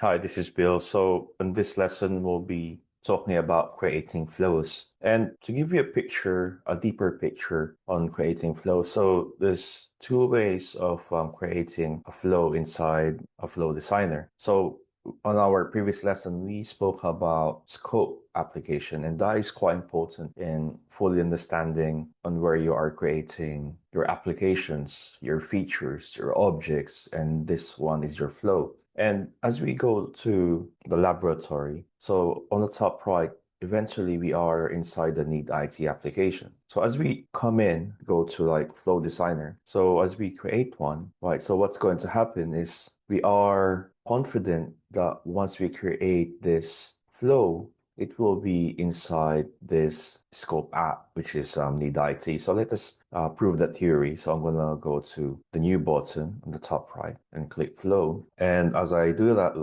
Hi, this is Bill. So in this lesson, we'll be talking about creating flows. And to give you a picture, a deeper picture on creating flows. So there's two ways of creating a flow inside a flow designer. So on our previous lesson, we spoke about scope application, and that is quite important in fully understanding on where you are creating your applications, your features, your objects, and this one is your flow. And as we go to the laboratory, so on the top right, eventually we are inside the Need IT application. So as we come in, go to like Flow Designer. So as we create one, right? So what's going to happen is we are confident that once we create this flow, it will be inside this scope app, which is Need IT. So let us prove that theory. So I'm going to go to the new button on the top right and click flow. And as I do that,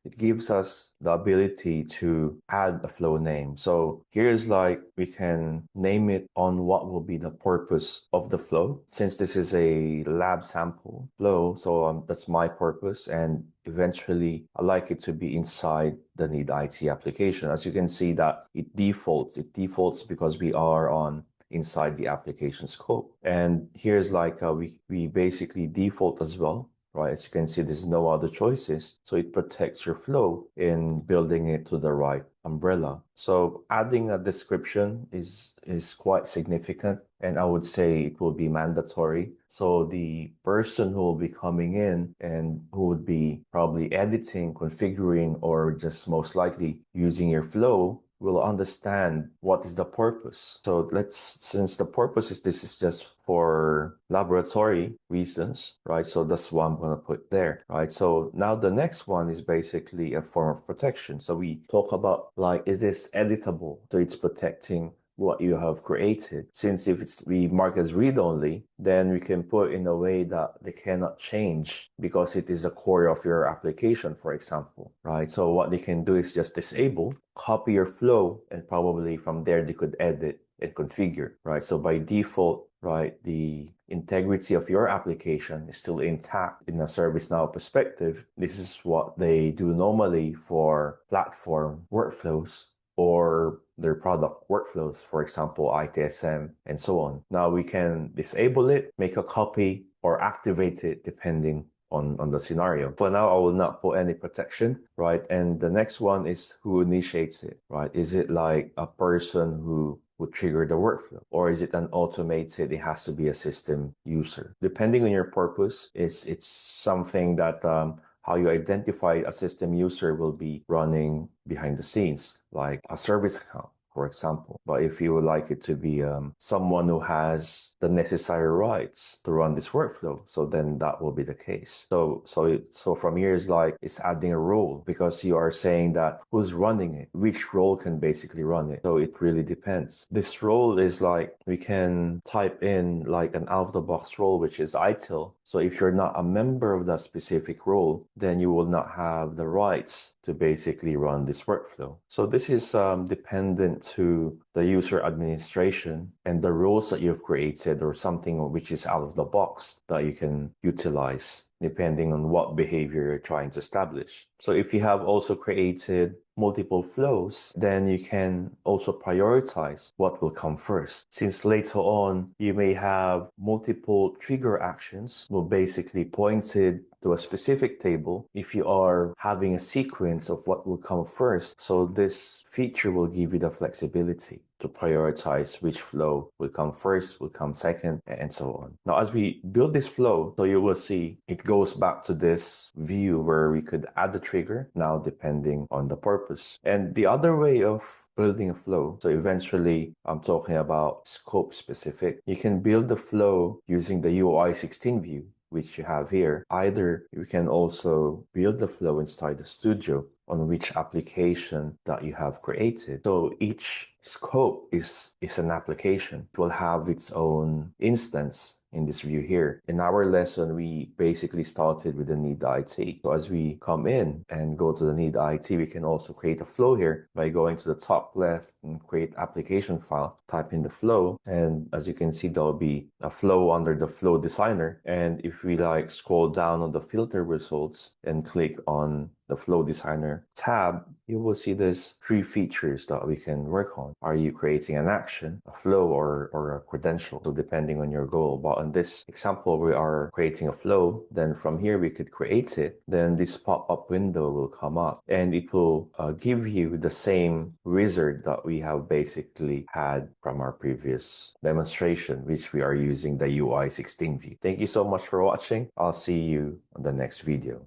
it gives us the ability to add a flow name. So here's like we can name it on what will be the purpose of the flow. Since this is a lab sample flow, so that's my purpose. And eventually I like it to be inside the Need IT application. As you can see that it defaults because we are on inside the application scope. And here's like we basically default as well. Right, as you can see, there's no other choices. So it protects your flow in building it to the right umbrella. So adding a description is quite significant, and I would say it will be mandatory. So the person who will be coming in and who would be probably editing, configuring, or just most likely using your flow will understand what is the purpose. So since the purpose is this is just for laboratory reasons, right? So that's what I'm going to put there, right? So now the next one is basically a form of protection. So we talk about like, is this editable? So it's protecting what you have created. Since if we mark as read-only, then we can put in a way that they cannot change because it is a core of your application, for example, right? So what they can do is just disable, copy your flow, and probably from there they could edit and configure, right? So by default, right, the integrity of your application is still intact in a ServiceNow perspective. This is what they do normally for platform workflows or their product workflows, for example, ITSM and so on. Now we can disable it, make a copy, or activate it depending on the scenario. For now, I will not put any protection, right? And the next one is who initiates it, right? Is it like a person who would trigger the workflow, or is it an automated? It has to be a system user. Depending on your purpose, it's something that how you identify a system user will be running behind the scenes, like a service account, for example. But if you would like it to be someone who has the necessary rights to run this workflow, so then that will be the case. So from here is like it's adding a role because you are saying that who's running it, which role can basically run it. So it really depends. This role is like we can type in like an out-of-the-box role, which is ITIL. So if you're not a member of that specific role, then you will not have the rights to basically run this workflow. So this is dependent to the user administration and the roles that you've created or something which is out of the box that you can utilize depending on what behavior you're trying to establish. So if you have also created multiple flows, then you can also prioritize what will come first. Since later on, you may have multiple trigger actions will basically pointed to a specific table if you are having a sequence of what will come first. So this feature will give you the flexibility to prioritize which flow will come first, will come second, and so on. Now, as we build this flow, so you will see it goes back to this view where we could add the trigger now depending on the purpose. And the other way of building a flow, so eventually I'm talking about scope specific, you can build the flow using the UI 16 view, which you have here. Either you can also build the flow inside the studio on which application that you have created. So each scope is an application. It will have its own instance in this view here. In our lesson, we basically started with the Need IT. So as we come in and go to the Need IT, we can also create a flow here by going to the top left and create application file, type in the flow. And as you can see, there'll be a flow under the flow designer. And if we like scroll down on the filter results and click on the Flow Designer tab, you will see there's 3 features that we can work on. Are you creating an action, a flow, or a credential? So depending on your goal. But in this example, we are creating a flow. Then from here, we could create it. Then this pop-up window will come up and it will give you the same wizard that we have basically had from our previous demonstration, which we are using the UI 16 view. Thank you so much for watching. I'll see you on the next video.